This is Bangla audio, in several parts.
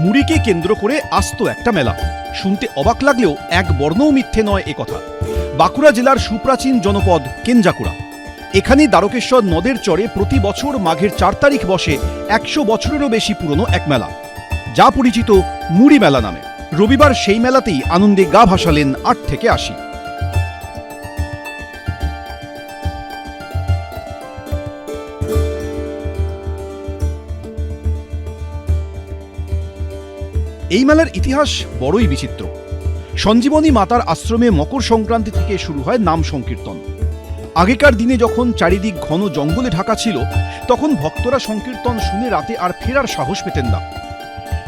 মুড়িকে কেন্দ্র করে আস্ত একটা মেলা। শুনতে অবাক লাগলেও এক বর্ণও মিথ্যে নয় একথা। বাঁকুড়া জেলার সুপ্রাচীন জনপদ কেঞ্জাকুড়া। এখানেই দ্বারকেশ্বর নদের চরে প্রতি বছর মাঘের 4 তারিখ বসে 100 বছরেরও বেশি পুরনো এক মেলা, যা পরিচিত মুড়ি মেলা নামে। রবিবার সেই মেলাতেই আনন্দে গা ভাসালেন 8 থেকে 80। এই মেলার ইতিহাস বড়ই বিচিত্র। সঞ্জীবনী মাতার আশ্রমে মকর সংক্রান্তি থেকে শুরু হয় নাম সংকীর্তন। আগেকার দিনে যখন চারিদিক ঘন জঙ্গলে ঢাকা ছিল, তখন ভক্তরা সংকীর্তন শুনে রাতে আর ফেরার সাহস পেতেন না।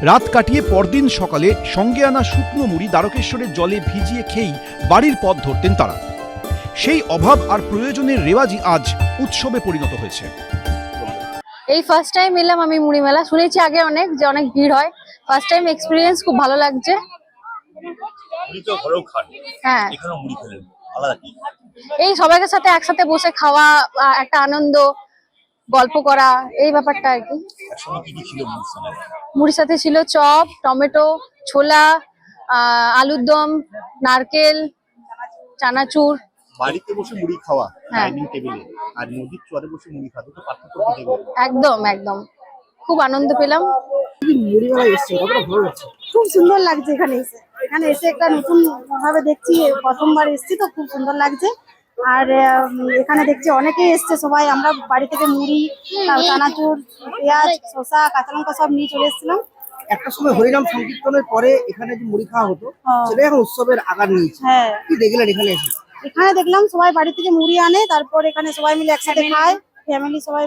রাত কাটিয়ে পরদিন সকালে সঙ্গে আনা শুকনো মুড়ি দ্বারকেশ্বরের জলে ভিজিয়ে খেয়েই বাড়ির পথ ধরতেন তারা। সেই অভাব আর প্রয়োজনের রেওয়াজই আজ উৎসবে পরিণত হয়েছে। এই ফার্স্ট টাইম এলাম আমি মুড়ি মেলা। শুনেছি আগে অনেক ভিড় হয়। ফার্স্ট টাইম এক্সপিরিয়েন্স খুব ভালো লাগছে। হ্যাঁ, এই সবাইকার সাথে একসাথে বসে খাওয়া, একটা আনন্দ, গল্প করা, এই ব্যাপারটা আর কি। মুড়ির সাথে ছিল চপ, টমেটো, ছোলা, আলুর দম, নারকেল, চানাচুর। বাড়িতে বসে মুড়ি খাওয়া ডাইনিং টেবিলে আর নদীর চরে বসে মুড়ি খাওয়া, তো পার্থক্য কি দেখবেন? একদম খুব আনন্দ পেলাম। মুড়ি মেলা এসেছে, কতটা ভালো লাগছে? খুব সুন্দর লাগছে এখানে এসে একটা নতুন ভাবে দেখছি। প্রথমবার এসেছি তো খুব সুন্দর লাগছে। আর এখানে দেখছি অনেকেই এসছে, সবাই আমরা বাড়ি থেকে মুড়ি, চানাচুর, পেঁয়াজ, শসা, কাঁচা লঙ্কা সব নিয়ে চলে এসেছিলাম। একটা সময় হরিনাম সংকীর্তনের পরে এখানে যে মুড়ি খাওয়া হতো, সেটা এখন উৎসবের আকার নিয়েছে। হ্যাঁ, কি দেখলেন এখানে এসে? এখানে দেখলাম সবাই বাড়ি থেকে মুড়ি আনে, তারপর এখানে সবাই মিলে একসাথে খায়। ফ্যামিলি সবাই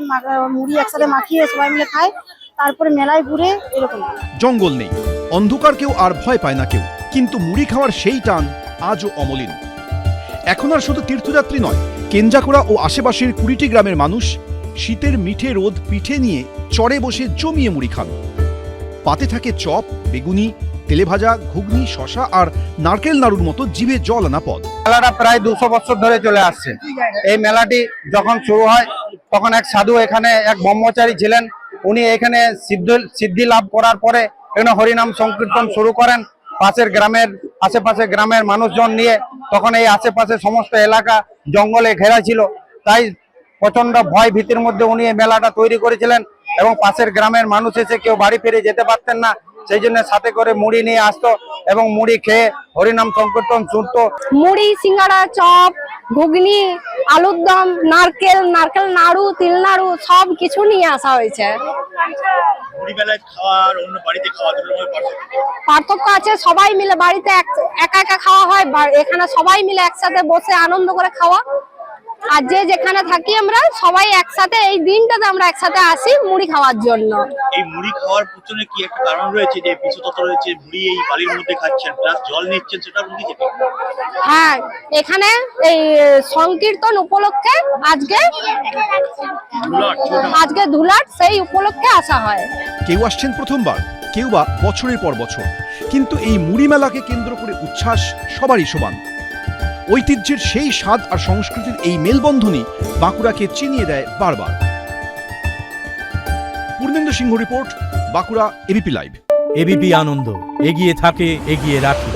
মুড়ি একসাথে মাখিয়ে সবাই মিলে খায়, তারপরে মেলায় ঘুরে এরকম। জঙ্গল নেই, অন্ধকার কেউ আর ভয় পায় না কেউ, কিন্তু মুড়ি খাওয়ার সেই টান আজও অমলিন। এখন আর শুধু তীর্থযাত্রী নয়, কেঞ্জাকুড়া ও আশেপাশের 20টি গ্রামের মানুষ শীতের মিঠে রোদ পিঠে নিয়ে চড়ে বসে জমিয়ে মুড়ি খান। পাতে থাকে চপ, বেগুনি, তেলে ভাজা, ঘুগনি, শশা আর নারকেল নাড়ুর মতো জিভে জল আনা পদ। মেলাটা প্রায় 200 বছর ধরে চলে আসছে। এই মেলাটি যখন শুরু হয় তখন এক সাধু এখানে এক ব্রহ্মচারী ছিলেন। উনি এখানে সিদ্ধি লাভ করার পরে এখানে হরিনাম সংকীর্তন শুরু করেন আশেপাশে গ্রামের মানুষজন নিয়ে। তখন এই আশেপাশে সমস্ত এলাকা জঙ্গলে ঘেরা ছিল, তাই প্রচন্ড ভয় ভীতির মধ্যে উনি এই মেলাটা তৈরি করেছিলেন এবং পাশের গ্রামের মানুষ এসে কেউ বাড়ি ফিরে যেতে পারতেন না, সেই জন্য সাথে করে মুড়ি নিয়ে আসতো এবং মুড়ি খেয়ে হরিনাম সংকীর্তন শুনতো। মুড়ি, সিঙ্গাড়া, চপ, ঘুগনি, আলুর দম, নারকেল নাড়ু, তিল নাড়ু সব কিছু নিয়ে আসা হয়েছে। পার্থক্য আছে, সবাই মিলে বাড়িতে একা একা খাওয়া হয়, এখানে সবাই মিলে একসাথে বসে আনন্দ করে খাওয়া। আর যে যেখানে থাকি আমরা সবাই একসাথে, এই দিনটাতে আমরা একসাথে আসি মুড়ি খাওয়ার জন্য। এই মুড়ি খাওয়ার পিছনে কি একটা কারণ রয়েছে, যে বিশেষত রয়েছে মুড়ি এই বাড়ির মধ্যে খাচ্ছেন প্লাস জল নিচ্ছেন, সেটা মুড়ি থেকে? হ্যাঁ, এখানে এই সংকীর্তন উপলক্ষে আজকে ধুলাট, সেই উপলক্ষে আসা হয়। কেউ আসছেন প্রথমবার, কেউ বা বছরের পর বছর, কিন্তু এই মুড়ি মেলাকে কেন্দ্র করে উচ্ছ্বাস সবারই সমান। ঐতিহ্যের সেই স্বাদ আর সংস্কৃতির এই মেলবন্ধনই বাঁকুড়াকে চিনিয়ে দেয় বারবার। Purnendu Singha report, Bankura, ABP live. ABP Ananda এগিয়ে থাকে, এগিয়ে রাখে।